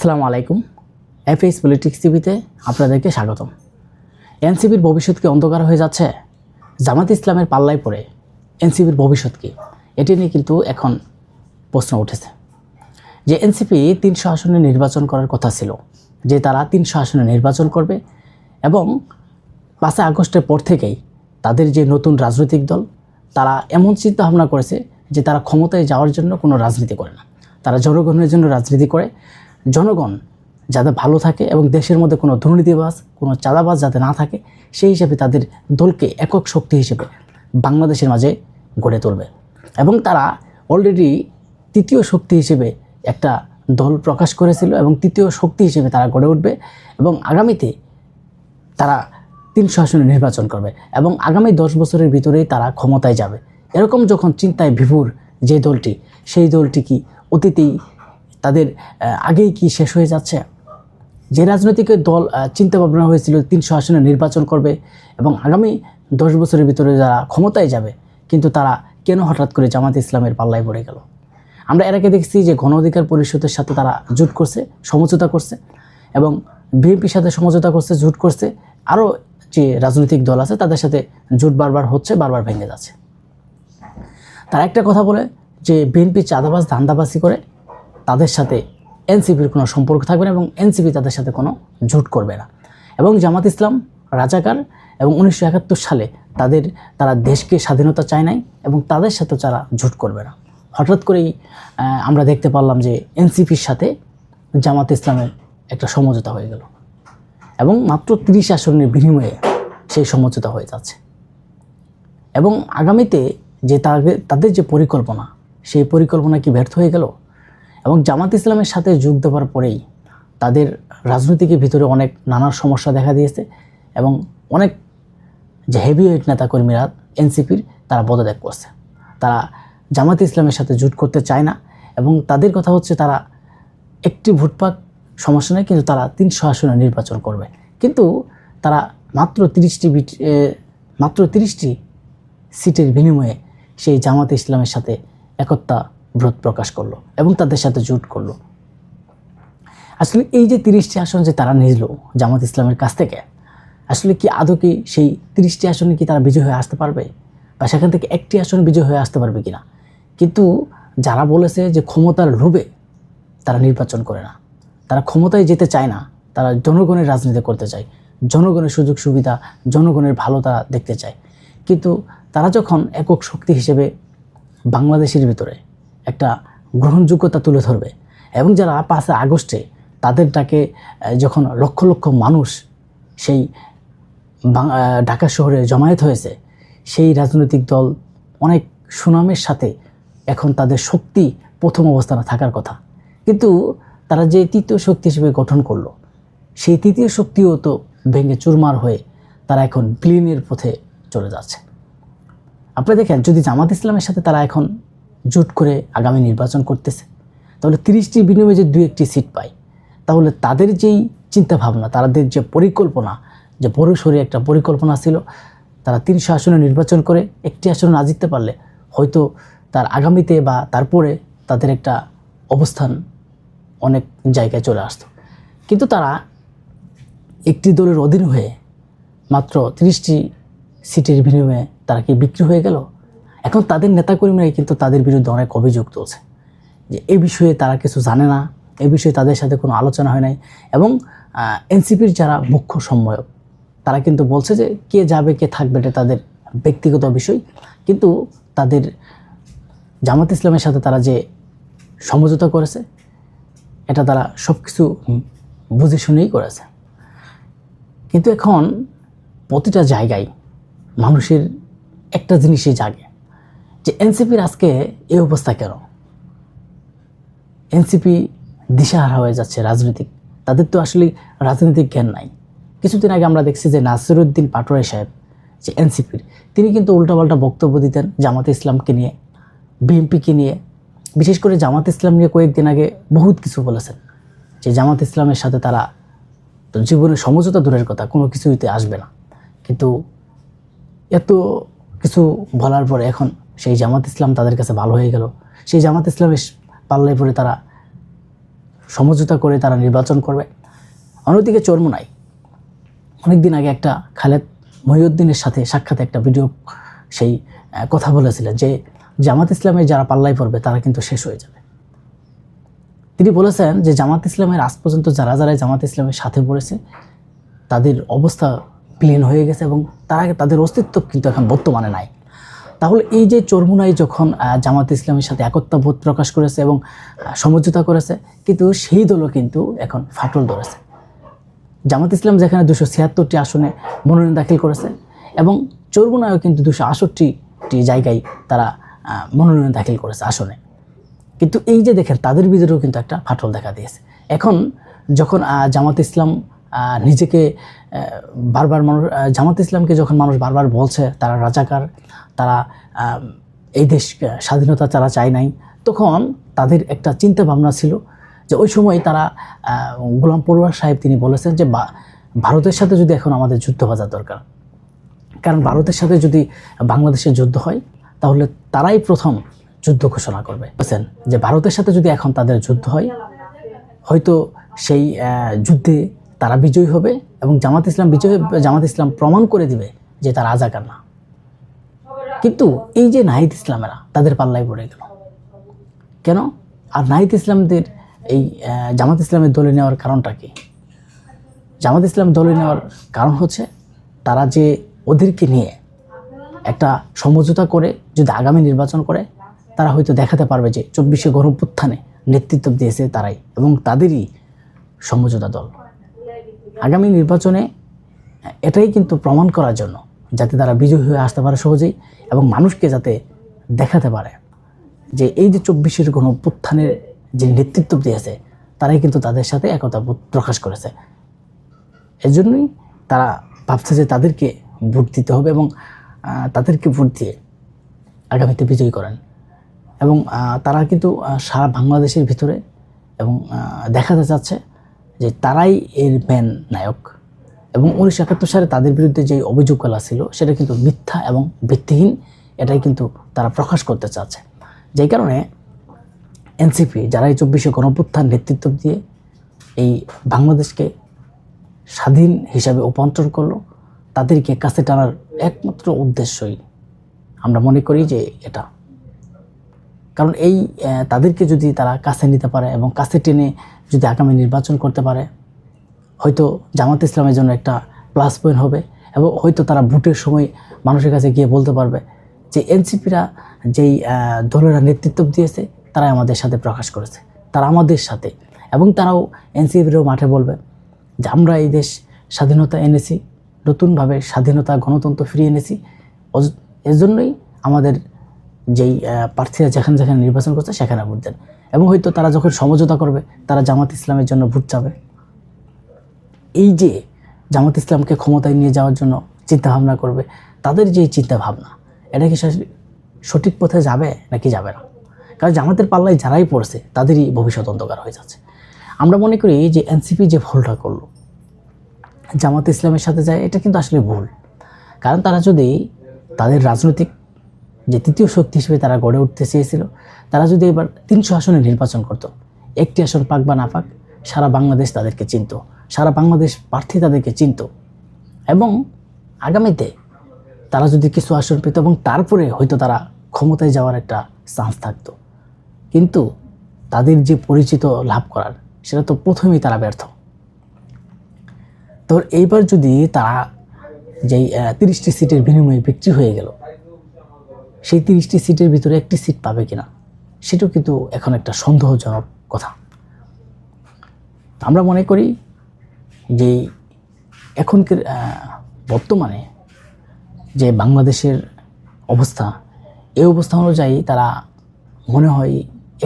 আসসালামু আলাইকুম। FS politics টিভিতে আপনাদেরকে স্বাগতম। এনসিপির ভবিষ্যৎ কি অন্ধকার হয়ে যাচ্ছে? জামাত ইসলামের পাল্লায় পড়ে এনসিপির ভবিষ্যৎ কি, এটি নিয়ে কিন্তু এখন প্রশ্ন উঠেছে যে এনসিপি 300 আসনে নির্বাচন করার কথা ছিল, যে তারা 300 আসনে নির্বাচন করবে এবং 5 আগস্টের পর থেকেই তাদের যে নতুন রাজনৈতিক দল তারা এমন চিন্তা ভাবনা করেছে যে তারা ক্ষমতায় যাওয়ার জন্য কোনো রাজনীতি করে না, তারা জনগণের জন্য রাজনীতি করে। জনগণ যাতে ভালো থাকে এবং দেশের মধ্যে কোনো দুর্নীতিবাজ, কোনো চাঁদাবাজ যাতে না থাকে, সেই হিসেবে তাদের দলকে একক শক্তি হিসেবে বাংলাদেশের মাঝে গড়ে তুলবে। এবং তারা অলরেডি তৃতীয় শক্তি হিসেবে একটা দল প্রকাশ করেছিল এবং তৃতীয় শক্তি হিসেবে তারা গড়ে উঠবে এবং আগামীতে তারা 300 আসনে নির্বাচন করবে এবং আগামী 10 বছরের ভিতরেই তারা ক্ষমতায় যাবে। এরকম যখন চিন্তায় বিভোর যে দলটি, সেই দলটি কি অতীতেই তাদের আগেই কি শেষ হয়ে যাচ্ছে? যে রাজনৈতিক দল চিন্তা ভাবনা হয়েছিল 300 আসনে নির্বাচন করবে এবং আগামী 10 বছরের ভিতরে যারা ক্ষমতায় যাবে, কিন্তু তারা কেন হঠাৎ করে জামাত ইসলামের পাল্লায় পড়ে গেল? আমরা এর আগে দেখছি যে গণ অধিকার পরিষদের সাথে তারা জোট করছে, সমঝোতা করছে এবং বিএনপির সাথে সমঝোতা করছে, জোট করছে। আরও যে রাজনৈতিক দল আছে তাদের সাথে জোট বারবার হচ্ছে, বারবার ভেঙে যাচ্ছে। তারা একটা কথা বলে যে বিএনপি চাঁদাবাজ, ধান্দাবাজি করে, তাদের সাথে এনসিপির কোনো সম্পর্ক থাকবে না এবং এনসিপি তাদের সাথে কোনো জোট করবে না। এবং জামাত ইসলাম রাজাকার এবং 1971 সালে তারা দেশকে স্বাধীনতা চায় নাই এবং তাদের সাথে তারা জোট করবে না। হঠাৎ করেই আমরা দেখতে পারলাম যে এনসিপির সাথে জামাত ইসলামের একটা সমঝোতা হয়ে গেল এবং মাত্র 30 আসনের বিনিময়ে সেই সমঝোতা হয়ে যাচ্ছে। এবং আগামীতে যে তাদের যে পরিকল্পনা, সেই পরিকল্পনা কি ব্যর্থ হয়ে গেল? এবং জামাত ইসলামের সাথে যোগ দেওয়ার পরেই তাদের রাজনীতিকের ভিতরে অনেক নানা সমস্যা দেখা দিয়েছে এবং অনেক যে হেভিওয়েট নেতাকর্মীরা এনসিপির তারা পদত্যাগ করছে। তারা জামাত ইসলামের সাথে জোট করতে চায় না এবং তাদের কথা হচ্ছে তারা একটি ভোট পাক সমস্যা নেই, কিন্তু তারা 300 আসনে নির্বাচন করবে। কিন্তু তারা মাত্র 30টি সিটের বিনিময়ে সেই জামাত ইসলামের সাথে একতা ব্রত প্রকাশ করলো এবং তাদের সাথে জোট করলো। আসলে এই যে 30টি আসন যে তারা নিল জামাত ইসলামের কাছ থেকে, আসলে কি আদৌ কি সেই 30টি আসনে কি তারা বিজয় হয়ে আসতে পারবে বা সেখান থেকে একটি আসন বিজয় হয়ে আসতে পারবে কিনা? কিন্তু যারা বলেছে যে ক্ষমতার লোভে তারা নির্বাচন করে না, তারা ক্ষমতায় যেতে চায় না, তারা জনগণের রাজনীতি করতে চায়, জনগণের সুযোগ সুবিধা, জনগণের ভালো তারা দেখতে চায়। কিন্তু তারা যখন একক শক্তি হিসেবে বাংলাদেশের ভিতরে একটা গ্রহণযোগ্যতা তুলে ধরবে এবং যারা 5 আগস্টে তাদের ডাকে যখন লক্ষ লক্ষ মানুষ সেই ঢাকা শহরে জমায়েত হয়েছে, সেই রাজনৈতিক দল অনেক সুনামের সাথে এখন তাদের শক্তি প্রথম অবস্থানে থাকার কথা, কিন্তু তারা যে তৃতীয় শক্তি হিসেবে গঠন করলো, সেই তৃতীয় শক্তিও তো ভেঙে চুরমার হয়ে তারা এখন বিলীনের পথে চলে যাচ্ছে। আপনি দেখেন, যদি জামাত ইসলামের সাথে তারা এখন জোট করে আগামী নির্বাচন করতেছে, তাহলে 30টির বিনিময়ে যে 2-1টি সিট পায়, তাহলে তাদের যেই চিন্তাভাবনা, তাদের যে পরিকল্পনা, যে বড়সড় একটা পরিকল্পনা ছিল, তারা 300 আসনে নির্বাচন করে একটি আসনে না জিততে পারলে হয়তো তার আগামীতে বা তারপরে তাদের একটা অবস্থান অনেক জায়গায় চলে আসতো। কিন্তু তারা একটি দলের অধীন হয়ে মাত্র 30টি সিটের বিনিময়ে তারা কি বিক্রি হয়ে গেল? এখন তাদের নেতাকর্মীরাই কিন্তু তাদের বিরুদ্ধে অনেক অভিযোগ তুলছে যে এই বিষয়ে তারা কিছু জানে না, এই বিষয়ে তাদের সাথে কোনো আলোচনা হয় নাই। এবং এনসিপির যারা মুখ্য সমন্বয়ক তারা কিন্তু বলছে যে কে যাবে কে থাকবে এটা তাদের ব্যক্তিগত বিষয়, কিন্তু তাদের জামাত ইসলামের সাথে তারা যে সমঝোতা করেছে এটা তারা সব কিছু বুঝে শুনেই করেছে। কিন্তু এখন প্রতিটা জায়গায় মানুষের একটা জিনিসই জাগে যে এনসিপির আজকে এই অবস্থা কেন? এনসিপি দিশাহারা হয়ে যাচ্ছে রাজনৈতিক, তাদের তো আসলে রাজনৈতিক জ্ঞান নাই। কিছুদিন আগে আমরা দেখছি যে নাসিরউদ্দিন পাটোয়ারি সাহেব যে এনসিপির, তিনি কিন্তু উল্টাপাল্টা বক্তব্য দিতেন জামাত ইসলামকে নিয়ে, বিএনপিকে নিয়ে। বিশেষ করে জামাত ইসলাম নিয়ে কয়েকদিন আগে বহুত কিছু বলেছেন যে জামাত ইসলামের সাথে তারা তো জীবনে সমঝোতা দূরের কথা, কোনো কিছুতে আসবে না। কিন্তু এত কিছু বলার পরে এখন সেই জামাত ইসলাম তাদের কাছে ভালো হয়ে গেল, সেই জামাত ইসলামের পাল্লায় পরে তারা সমঝোতা করে তারা নির্বাচন করবে। অন্যদিকে চরমোনাই অনেকদিন আগে একটা খালেদ মহিউদ্দিনের সাথে সাক্ষাৎ একটা ভিডিও সেই কথা বলেছিলেন যে জামাত ইসলামের যারা পাল্লায় পড়বে তারা কিন্তু শেষ হয়ে যাবে। তিনি বলেছেন যে জামাত ইসলামের আজ পর্যন্ত যারা যারা জামাত ইসলামের সাথে পড়েছে তাদের অবস্থা প্লেন হয়ে গেছে এবং তাদের অস্তিত্ব কিন্তু এখন বর্তমানে নাই। তাহলে এই যে চরমোনাই যখন জামাত ইসলামের সাথে একতাবোধ প্রকাশ করেছে এবং সমঝোতা করেছে, কিন্তু সেই দলও কিন্তু এখন ফাটল ধরেছে। জামাত ইসলাম যেখানে 276টি আসনে মনোনয়ন দাখিল করেছে এবং চরমোনাইও কিন্তু 268টি জায়গায় তারা মনোনয়ন দাখিল করেছে আসনে। কিন্তু এই যে দেখেন তাদের ভিতরেও কিন্তু একটা ফাটল দেখা দিয়েছে। এখন যখন জামাত ইসলাম নিজেকে বারবার জামাত ইসলামকে যখন মানুষ বারবার বলছে তারা রাজাকার, তারা এই দেশ স্বাধীনতা তারা চায় নাই, তখন তাদের একটা চিন্তা ভাবনা ছিল যে ওই সময় তারা গোলাম পরোয়ার সাহেব তিনি বলেছেন যে ভারতের সাথে যদি এখন আমাদের যুদ্ধ বাজার দরকার, কারণ ভারতের সাথে যদি বাংলাদেশের যুদ্ধ হয় তাহলে তারাই প্রথম যুদ্ধ ঘোষণা করবে। বলছেন যে ভারতের সাথে যদি এখন তাদের যুদ্ধ হয় হয়তো সেই যুদ্ধে তারা বিজয়ী হবে এবং জামাত ইসলাম প্রমাণ করে দিবে যে তারা রাজাকার না। কিন্তু এই যে নাহিদ ইসলামেরা তাদের পাল্লায় পড়ে গেল কেন? আর নাহিদ ইসলামদের এই জামাত ইসলামের দলে নেওয়ার কারণটা কি? জামাত ইসলাম দলে নেওয়ার কারণ হচ্ছে তারা যে ওদেরকে নিয়ে একটা সমঝোতা করে যদি আগামী নির্বাচন করে তারা হয়তো দেখাতে পারবে যে 24শে গণঅভ্যুত্থানে নেতৃত্ব দিয়েছে তারাই এবং তাদেরই সমঝোতা দল। আগামী নির্বাচনে এটাই কিন্তু প্রমাণ করার জন্য যাতে তারা বিজয়ী হয়ে আসতে পারে সহজেই এবং মানুষকে যাতে দেখাতে পারে যে এই যে 24শে গণঅভ্যুত্থানের যে নেতৃত্ব দিয়েছে তারাই কিন্তু তাদের সাথে একতা প্রকাশ করেছে। এজন্যই তারা ভাবছে যে তাদেরকে ভোট দিতে হবে এবং তাদেরকে ভোট দিয়ে আগামীতে বিজয়ী করেন এবং তারা কিন্তু সারা বাংলাদেশের ভিতরে এবং দেখাতে চাচ্ছে যে তারাই এর মেন নায়ক এবং 1971 সালে তাদের বিরুদ্ধে যে অভিযোগগুলো ছিল সেটা কিন্তু মিথ্যা এবং ভিত্তিহীন, এটাই কিন্তু তারা প্রকাশ করতে চাচ্ছে। যেই কারণে এনসিপি যারা এই 24শে গণঅভ্যুত্থান নেতৃত্ব দিয়ে এই বাংলাদেশকে স্বাধীন হিসাবে রূপান্তর করলো, তাদেরকে কাছে টানার একমাত্র উদ্দেশ্যই আমরা মনে করি যে এটা। কারণ এই তাদেরকে যদি তারা কাছে নিতে পারে এবং কাছে টেনে যদি আগামী নির্বাচন করতে পারে হয়তো জামাত ইসলামের জন্য একটা প্লাস পয়েন্ট হবে এবং হয়তো তারা ভোটের সময় মানুষের কাছে গিয়ে বলতে পারবে যে এনসিপিরা যেই দলেরা নেতৃত্ব দিয়েছে তারাই আমাদের সাথে প্রকাশ করেছে, তারা আমাদের সাথে, এবং তারাও এনসিপিরও মাঠে বলবে যে আমরা এই দেশ স্বাধীনতা এনেছি, নতুনভাবে স্বাধীনতা গণতন্ত্র ফিরিয়ে এনেছি, এর জন্যই আমাদের যেই প্রার্থীরা যেখানে যেখানে নির্বাচন করছে সেখানে ভোট দেন। এবং হয়তো তারা যখন সমঝোতা করবে তারা জামাত ইসলামের জন্য ভোট চাবে। এই যে জামাত ইসলামকে ক্ষমতায় নিয়ে যাওয়ার জন্য চিন্তাভাবনা করবে, তাদের যে চিন্তাভাবনা এটা কি সঠিক পথে যাবে নাকি যাবে না? কারণ জামাতের পাল্লায় যারাই পড়ছে তাদেরই ভবিষ্যৎ অন্ধকার হয়ে যাচ্ছে। আমরা মনে করি যে এনসিপি যে ভুলটা করলো জামাত ইসলামের সাথে যায়, এটা কিন্তু আসলে ভুল। কারণ তারা যদি তাদের রাজনৈতিক যে তৃতীয় শক্তি হিসেবে তারা গড়ে উঠতে চেয়েছিল, তারা যদি এবার 300 আসনে নির্বাচন করত, একটি আসন পাক বা না পাক সারা বাংলাদেশ তাদেরকে চিনত, সারা বাংলাদেশ প্রার্থী তাদেরকে চিনত এবং আগামীতে তারা যদি কিছু আসন পেত এবং তারপরে হয়তো তারা ক্ষমতায় যাওয়ার একটা চান্স থাকতো। কিন্তু তাদের যে পরিচিত লাভ করার সেটা তো প্রথমেই তারা ব্যর্থ। তো এইবার যদি তারা যেই 30টি সিটের বিনিময়ে বিক্রি হয়ে গেল, সেই 30টি সিটের ভিতরে একটি সিট পাবে কিনা সেটাও কিন্তু এখন একটা সন্দেহজনক কথা। আমরা মনে করি যে এখনকার বর্তমানে যে বাংলাদেশের অবস্থা, এই অবস্থা অনুযায়ী তারা মনে হয়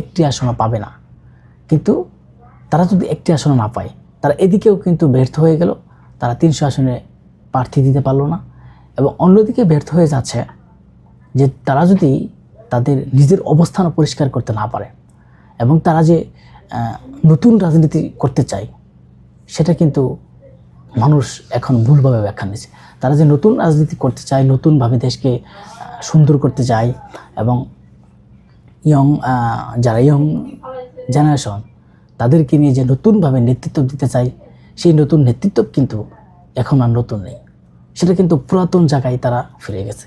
একটি আসনও পাবে না। কিন্তু তারা যদি একটি আসনও না পায়, তারা এদিকেও কিন্তু ব্যর্থ হয়ে গেল, তারা 300 আসনে প্রার্থী দিতে পারলো না। এবং অন্যদিকে ব্যর্থ হয়ে যাচ্ছে যে তারা যদি তাদের নিজের অবস্থান পরিষ্কার করতে না পারে এবং তারা যে নতুন রাজনীতি করতে চায় সেটা কিন্তু মানুষ এখন ভুলভাবে ব্যাখ্যা নিচ্ছে। তারা যে নতুন রাজনীতি করতে চায়, নতুনভাবে দেশকে সুন্দর করতে চায় এবং যারা ইয়ং জেনারেশন তাদেরকে নিয়ে যে নতুনভাবে নেতৃত্ব দিতে চাই, সেই নতুন নেতৃত্ব কিন্তু এখন আর নতুন নেই, সেটা কিন্তু পুরাতন জায়গায় তারা ফিরে গেছে।